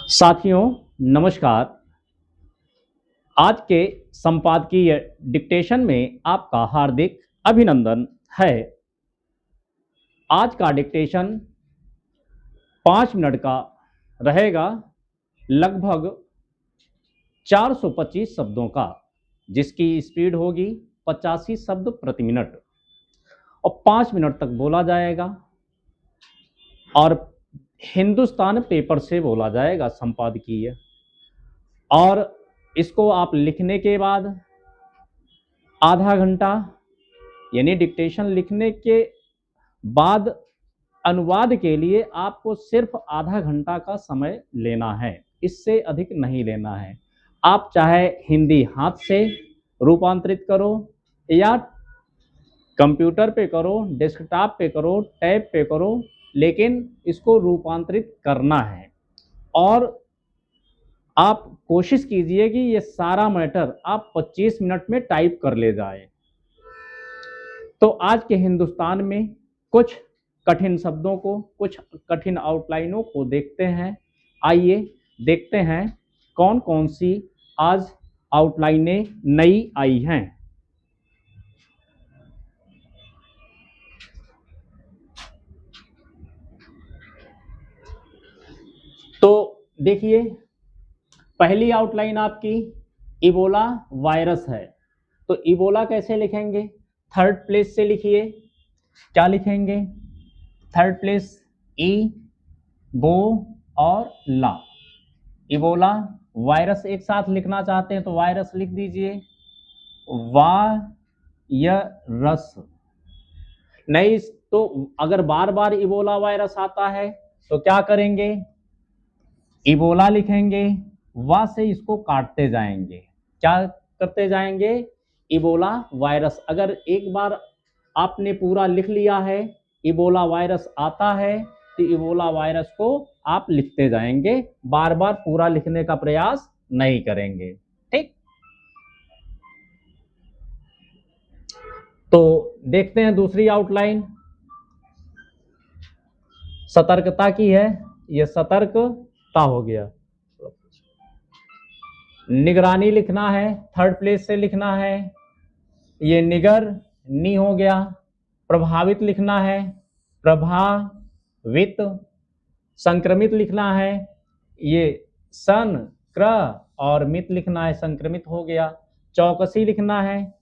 साथियों नमस्कार। आज के संपादकीय डिक्टेशन में आपका हार्दिक अभिनंदन है। आज का डिक्टेशन 5 मिनट का रहेगा, लगभग 425 शब्दों का, जिसकी स्पीड होगी 85 शब्द प्रति मिनट और 5 मिनट तक बोला जाएगा और हिंदुस्तान पेपर से बोला जाएगा संपादकीय। और इसको आप लिखने के बाद आधा घंटा, यानी डिक्टेशन लिखने के बाद अनुवाद के लिए आपको सिर्फ आधा घंटा का समय लेना है, इससे अधिक नहीं लेना है। आप चाहे हिंदी हाथ से रूपांतरित करो या कंप्यूटर पे करो, डेस्कटॉप पे करो, टैब पे करो, लेकिन इसको रूपांतरित करना है। और आप कोशिश कीजिए कि ये सारा मैटर आप 25 मिनट में टाइप कर ले जाए। तो आज के हिंदुस्तान में कुछ कठिन शब्दों को, कुछ कठिन आउटलाइनों को देखते हैं। आइए देखते हैं कौन कौन सी आज आउटलाइनें नई आई हैं। तो देखिए, पहली आउटलाइन आपकी इबोला वायरस है। तो इबोला कैसे लिखेंगे? थर्ड प्लेस से लिखिए। क्या लिखेंगे? थर्ड प्लेस ई, बो और ला। इबोला वायरस एक साथ लिखना चाहते हैं तो वायरस लिख दीजिए, वायरस। नहीं तो अगर बार बार इबोला वायरस आता है तो क्या करेंगे? इबोला लिखेंगे, वा से इसको काटते जाएंगे। क्या करते जाएंगे? Ebola virus. अगर एक बार आपने पूरा लिख लिया है, इबोला वायरस आता है, तो इबोला वायरस को आप लिखते जाएंगे, बार बार पूरा लिखने का प्रयास नहीं करेंगे। ठीक, तो देखते हैं दूसरी आउटलाइन सतर्कता की है। यह सतर्कता हो गया। निगरानी लिखना है, थर्ड प्लेस से लिखना है, ये निगर नी हो गया। प्रभावित लिखना है, प्रभावित। संक्रमित लिखना है, ये सन क्र और मित लिखना है, संक्रमित हो गया। चौकसी लिखना है,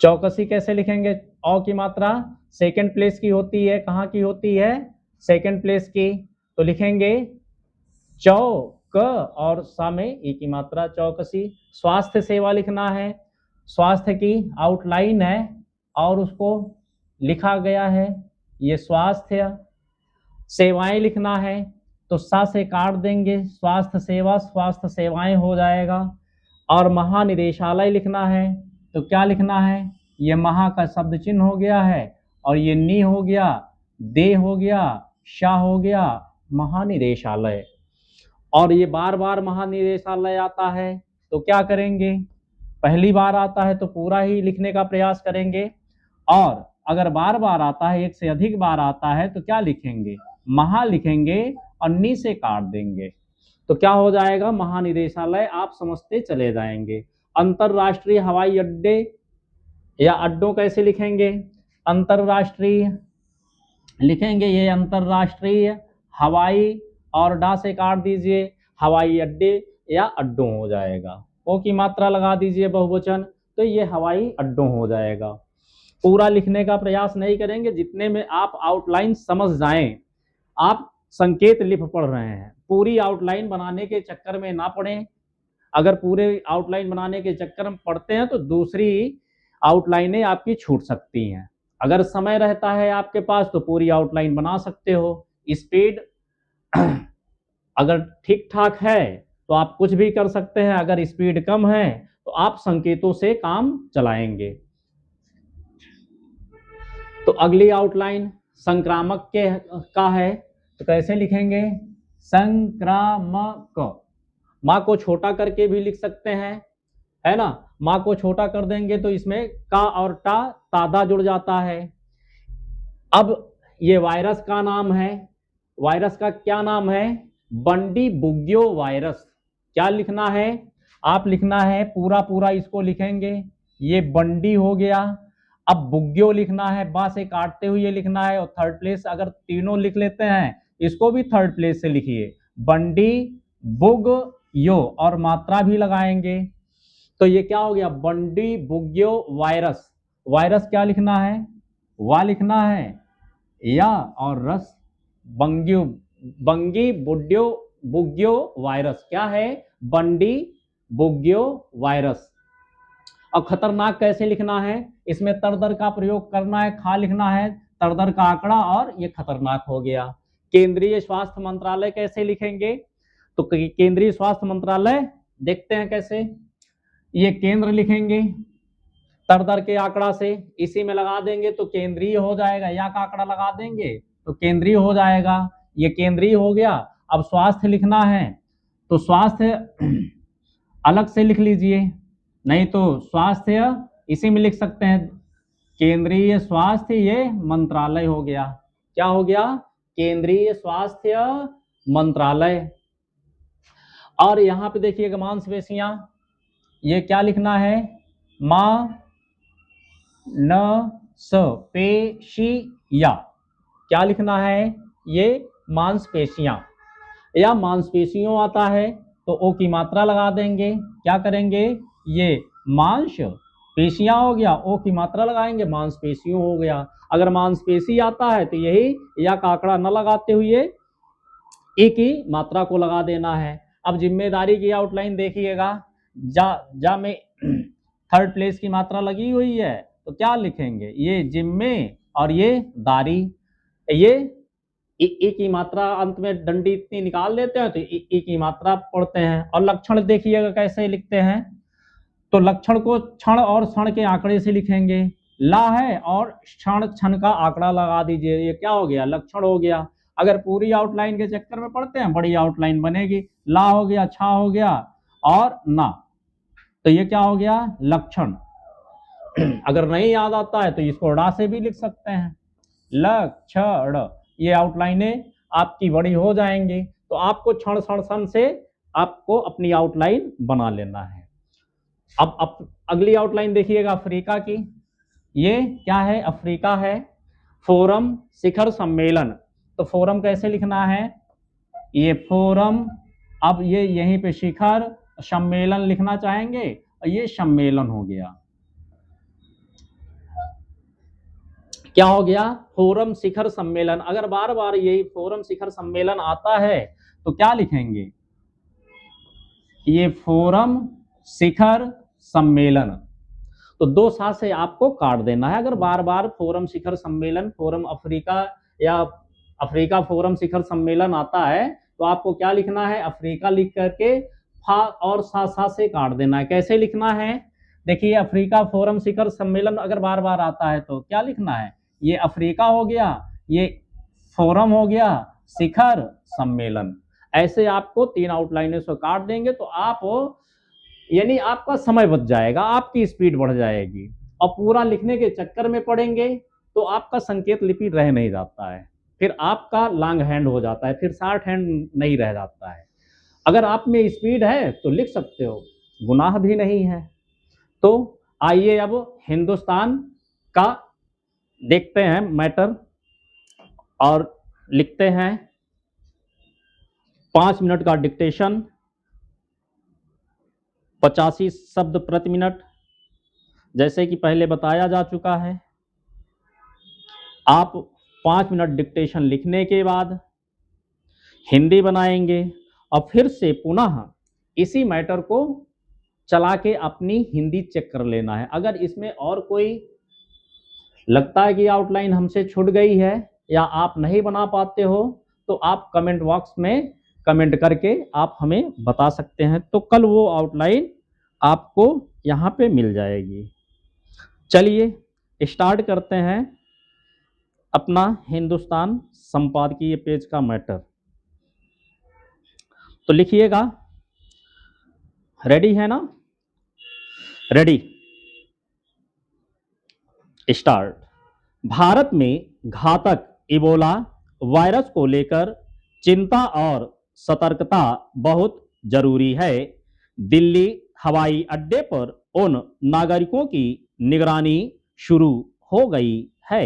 चौकसी कैसे लिखेंगे? औ की मात्रा सेकंड प्लेस की होती है। कहाँ की होती है? सेकंड प्लेस की। तो लिखेंगे चौ क और सा में ई की मात्रा, चौकसी। स्वास्थ्य सेवा लिखना है, स्वास्थ्य की आउटलाइन है और उसको लिखा गया है, ये स्वास्थ्य। सेवाएं लिखना है तो सा से काट देंगे, स्वास्थ्य सेवा, स्वास्थ्य सेवाएं हो जाएगा। और महानिदेशालय लिखना है तो क्या लिखना है? ये महा का शब्द चिन्ह हो गया है और ये नी हो गया, दे हो गया, शाह हो गया, महानिदेशालय। और ये बार बार महानिदेशालय आता है तो क्या करेंगे? पहली बार आता है तो पूरा ही लिखने का प्रयास करेंगे, और अगर बार बार आता है, एक से अधिक बार आता है, तो क्या लिखेंगे? महा लिखेंगे और नी से काट देंगे। तो क्या हो जाएगा? महानिदेशालय। आप समझते चले जाएंगे। अंतरराष्ट्रीय हवाई अड्डे या अड्डों कैसे लिखेंगे? अंतरराष्ट्रीय लिखेंगे, ये अंतरराष्ट्रीय हवाई, और डा से काट दीजिए, हवाई अड्डे या अड्डों हो जाएगा। ओ की मात्रा लगा दीजिए बहुवचन, तो ये हवाई अड्डों हो जाएगा। पूरा लिखने का प्रयास नहीं करेंगे, जितने में आप आउटलाइन समझ जाएं। आप संकेत लिख पढ़ रहे हैं, पूरी आउटलाइन बनाने के चक्कर में ना पड़ें। अगर पूरे आउटलाइन बनाने के चक्कर में पड़ते हैं तो दूसरी आउटलाइनें आपकी छूट सकती हैं। अगर समय रहता है आपके पास तो पूरी आउटलाइन बना सकते हो। स्पीड अगर ठीक ठाक है तो आप कुछ भी कर सकते हैं, अगर स्पीड कम है तो आप संकेतों से काम चलाएंगे। तो अगली आउटलाइन संक्रामक के का है, तो कैसे लिखेंगे? संक्रामक। माँ को छोटा करके भी लिख सकते हैं, है ना? माँ को छोटा कर देंगे तो इसमें का और टा तादा जुड़ जाता है। अब ये वायरस का नाम है, वायरस का क्या नाम है? बंडी बुग्यो वायरस। क्या लिखना है? आप लिखना है पूरा पूरा इसको लिखेंगे, ये बंडी हो गया। अब बुग्यो लिखना है, बा से काटते हुए लिखना है, और थर्ड प्लेस अगर तीनों लिख लेते हैं इसको भी थर्ड प्लेस से लिखिए, बंडी बुग यो, और मात्रा भी लगाएंगे। तो ये क्या हो गया? बंडी बुग्यो वायरस। वायरस क्या लिखना है? वा लिखना है, या और रस, बंग्यू, बंगी बुड्यो बुग्यो वायरस। क्या है? बंडी बुग्यो वायरस। और खतरनाक कैसे लिखना है? इसमें तरदर का प्रयोग करना है, खा लिखना है, तरदर का आंकड़ा, और ये खतरनाक हो गया। केंद्रीय स्वास्थ्य मंत्रालय कैसे लिखेंगे? तो केंद्रीय स्वास्थ्य मंत्रालय देखते हैं कैसे। ये केंद्र लिखेंगे तरदर के आंकड़ा से, इसी में लगा देंगे तो केंद्रीय हो जाएगा, या का आंकड़ा लगा देंगे तो केंद्रीय हो जाएगा। ये केंद्रीय हो गया। अब स्वास्थ्य लिखना है तो स्वास्थ्य अलग से लिख लीजिए, नहीं तो स्वास्थ्य इसी में लिख सकते हैं, केंद्रीय स्वास्थ्य ये मंत्रालय हो गया। क्या हो गया? केंद्रीय स्वास्थ्य मंत्रालय। और यहां पे देखिएगा मांसपेशियां, ये क्या लिखना है? मा न स पेशिया। क्या लिखना है? ये मांसपेशियां, या मांसपेशियों आता है तो ओ की मात्रा लगा देंगे। क्या करेंगे? ये मांस पेशियां हो गया, ओ की मात्रा लगाएंगे, मांसपेशियों हो गया। अगर मांसपेशी आता है तो यही या का आंकड़ा न लगाते हुए ए की मात्रा को लगा देना है। अब जिम्मेदारी की आउटलाइन देखिएगा, जा में थर्ड प्लेस की मात्रा लगी हुई है तो क्या लिखेंगे? ये जिम्मे और ये दारी। ये ई की मात्रा अंत में डंडी इतनी निकाल देते हैं तो ई की मात्रा पढ़ते हैं। और लक्षण देखिएगा कैसे लिखते हैं, तो लक्षण को क्षण और क्षण के आंकड़े से लिखेंगे। ला है और क्षण क्षण का आंकड़ा लगा दीजिए, ये क्या हो गया? लक्षण हो गया। अगर पूरी आउटलाइन के चक्कर में पढ़ते हैं बड़ी आउटलाइन बनेगी। ला हो गया, छा हो गया, और ना, तो ये क्या हो गया? लक्षण। अगर नहीं याद आता है तो इसको ड़ा से भी लिख सकते हैं, लक्षण। ये आउटलाइनें आपकी बड़ी हो जाएंगी। तो आपको क्षण क्षण क्षण से आपको अपनी आउटलाइन बना लेना है। अब अगली आउटलाइन देखिएगा अफ्रीका की। ये क्या है? अफ्रीका है। फोरम शिखर सम्मेलन, तो फोरम कैसे लिखना है? ये फोरम, अब ये यहीं पे शिखर सम्मेलन लिखना चाहेंगे, ये सम्मेलन हो गया। क्या हो गया? फोरम शिखर सम्मेलन। अगर बार बार यही फोरम शिखर सम्मेलन आता है तो क्या लिखेंगे? ये फोरम शिखर सम्मेलन। तो दो साथ से आपको काट देना है। अगर बार बार फोरम शिखर सम्मेलन, फोरम अफ्रीका या अफ्रीका फोरम शिखर सम्मेलन आता है तो आपको क्या लिखना है? अफ्रीका लिख करके फा और सा से काट देना है। कैसे लिखना है? देखिए अफ्रीका फोरम शिखर सम्मेलन अगर बार बार आता है तो क्या लिखना है? ये अफ्रीका हो गया, ये फोरम हो गया, शिखर सम्मेलन। ऐसे आपको तीन आउटलाइनों से काट देंगे तो आप, यानी आपका समय बच जाएगा, आपकी स्पीड बढ़ जाएगी। और पूरा लिखने के चक्कर में पढ़ेंगे तो आपका संकेत लिपि रह नहीं जाता है, फिर आपका लॉन्ग हैंड हो जाता है, फिर शॉर्ट हैंड नहीं रह जाता है। अगर आप में स्पीड है तो लिख सकते हो, गुनाह भी नहीं है। तो आइए अब हिंदुस्तान का देखते हैं मैटर और लिखते हैं। 5 मिनट का डिक्टेशन, 85 शब्द प्रति मिनट, जैसे कि पहले बताया जा चुका है। आप 5 मिनट डिक्टेशन लिखने के बाद हिंदी बनाएंगे और फिर से पुनः इसी मैटर को चला के अपनी हिंदी चेक कर लेना है। अगर इसमें और कोई लगता है कि आउटलाइन हमसे छूट गई है या आप नहीं बना पाते हो तो आप कमेंट बॉक्स में कमेंट करके आप हमें बता सकते हैं, तो कल वो आउटलाइन आपको यहाँ पे मिल जाएगी। चलिए स्टार्ट करते हैं अपना हिंदुस्तान संपादकीय पेज का मैटर। तो लिखिएगा, रेडी है ना? Ready, start. भारत में घातक इबोला वायरस को लेकर चिंता और सतर्कता बहुत जरूरी है। दिल्ली हवाई अड्डे पर उन नागरिकों की निगरानी शुरू हो गई है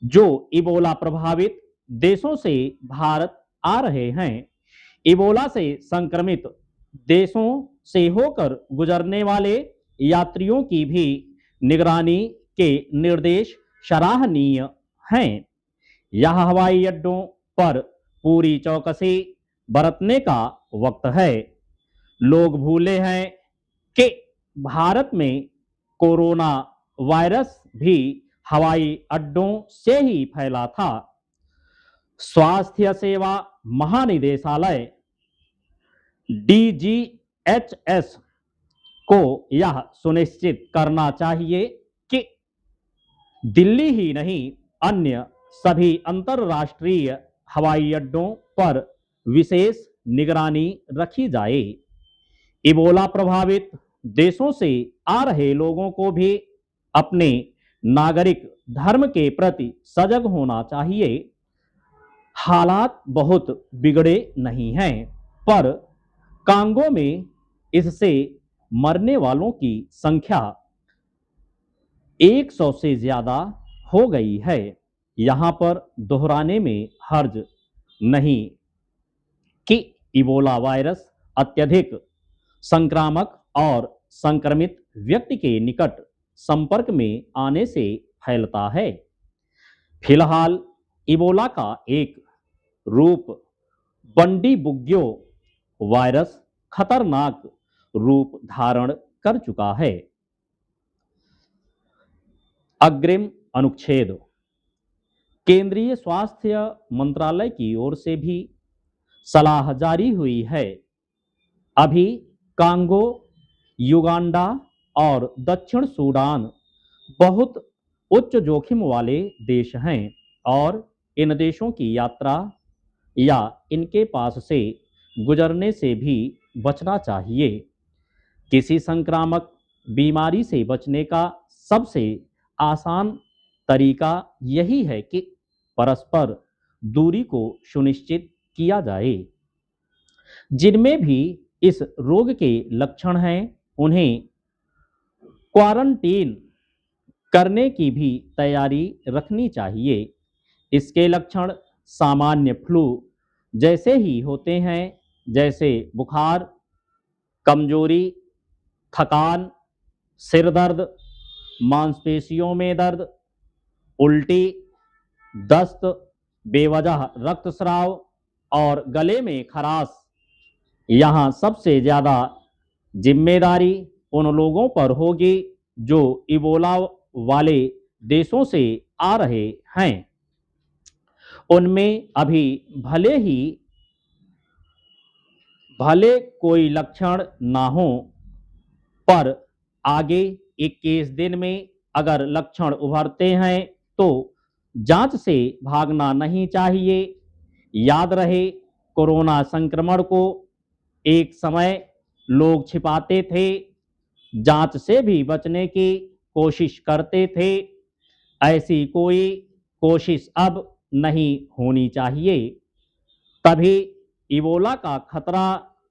जो इबोला प्रभावित देशों से भारत आ रहे हैं। इबोला से संक्रमित देशों से होकर गुजरने वाले यात्रियों की भी निगरानी के निर्देश सराहनीय हैं। यह हवाई अड्डों पर पूरी चौकसी बरतने का वक्त है। लोग भूले हैं कि भारत में कोरोना वायरस भी हवाई अड्डों से ही फैला था। स्वास्थ्य सेवा महानिदेशालय DGHS को यह सुनिश्चित करना चाहिए कि दिल्ली ही नहीं अन्य सभी अंतर्राष्ट्रीय हवाई अड्डों पर विशेष निगरानी रखी जाए। इबोला प्रभावित देशों से आ रहे लोगों को भी अपने नागरिक धर्म के प्रति सजग होना चाहिए। हालात बहुत बिगड़े नहीं हैं, पर कांगो में इससे मरने वालों की संख्या 100 से ज्यादा हो गई है। यहाँ पर दोहराने में हर्ज नहीं कि इबोला वायरस अत्यधिक संक्रामक और संक्रमित व्यक्ति के निकट संपर्क में आने से फैलता है। फिलहाल इबोला का एक रूप बंडीबुग्यो वायरस खतरनाक रूप धारण कर चुका है। अग्रिम अनुच्छेद। केंद्रीय स्वास्थ्य मंत्रालय की ओर से भी सलाह जारी हुई है। अभी कांगो, युगांडा और दक्षिण सूडान बहुत उच्च जोखिम वाले देश हैं और इन देशों की यात्रा या इनके पास से गुजरने से भी बचना चाहिए। किसी संक्रामक बीमारी से बचने का सबसे आसान तरीका यही है कि परस्पर दूरी को सुनिश्चित किया जाए। जिनमें भी इस रोग के लक्षण हैं उन्हें क्वारंटीन करने की भी तैयारी रखनी चाहिए। इसके लक्षण सामान्य फ्लू जैसे ही होते हैं, जैसे बुखार, कमजोरी, थकान, सिर दर्द, मांसपेशियों में दर्द, उल्टी, दस्त, बेवजह रक्तस्राव और गले में खराश। यहाँ सबसे ज़्यादा जिम्मेदारी उन लोगों पर होगी जो इबोला वाले देशों से आ रहे हैं। उनमें अभी भले कोई लक्षण ना हो, पर आगे 21 दिन में अगर लक्षण उभरते हैं तो जांच से भागना नहीं चाहिए। याद रहे, कोरोना संक्रमण को एक समय लोग छिपाते थे, जांच से भी बचने की कोशिश करते थे। ऐसी कोई कोशिश अब नहीं होनी चाहिए। तभी इबोला का खतरा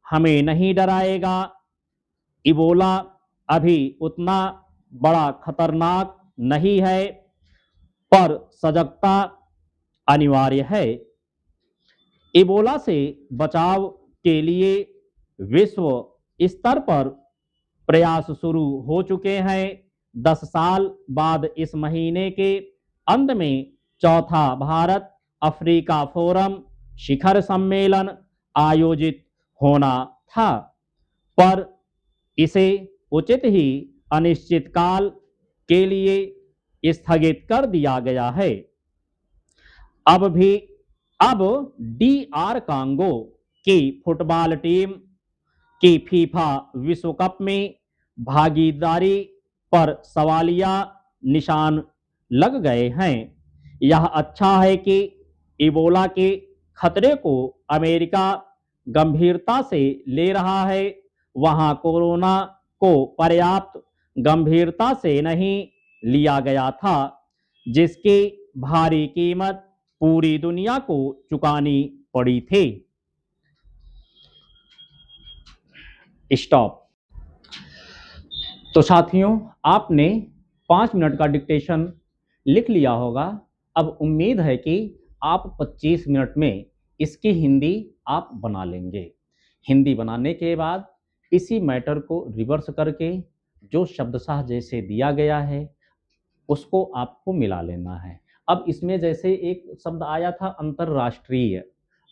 हमें नहीं डराएगा। इबोला अभी उतना बड़ा खतरनाक नहीं है, पर सजगता अनिवार्य है। इबोला से बचाव के लिए विश्व स्तर पर प्रयास शुरू हो चुके हैं। 10 साल बाद इस महीने के अंत में चौथा भारत अफ्रीका फोरम शिखर सम्मेलन आयोजित होना था, पर इसे उचित ही अनिश्चित काल के लिए स्थगित कर दिया गया है। अब DR कांगो की फुटबॉल टीम की फीफा विश्व कप में भागीदारी पर सवालिया निशान लग गए हैं। यह अच्छा है कि इबोला के खतरे को अमेरिका गंभीरता से ले रहा है। वहां कोरोना को पर्याप्त गंभीरता से नहीं लिया गया था, जिसकी भारी कीमत पूरी दुनिया को चुकानी पड़ी थी। स्टॉप। तो साथियों, आपने 5 मिनट का डिक्टेशन लिख लिया होगा। अब उम्मीद है कि आप 25 मिनट में इसकी हिंदी आप बना लेंगे। हिंदी बनाने के बाद इसी मैटर को रिवर्स करके जो शब्दशः जैसे दिया गया है उसको आपको मिला लेना है। अब इसमें जैसे एक शब्द आया था अंतर्राष्ट्रीय।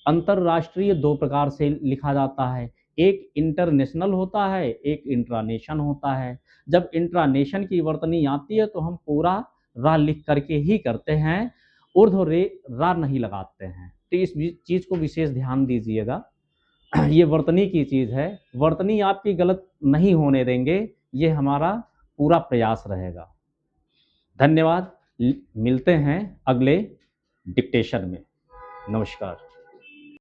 अंतर्राष्ट्रीय दो प्रकार से लिखा जाता है, एक इंटरनेशनल होता है, एक इंट्रानेशन होता है। जब इंट्रानेशन की वर्तनी आती है तो हम पूरा रा लिख करके ही करते हैं, ऊर्ध्व रे रा नहीं लगाते हैं। तो इस चीज़ को विशेष ध्यान दीजिएगा। ये वर्तनी की चीज़ है, वर्तनी आपकी गलत नहीं होने देंगे, ये हमारा पूरा प्रयास रहेगा। धन्यवाद, मिलते हैं अगले डिक्टेशन में। नमस्कार।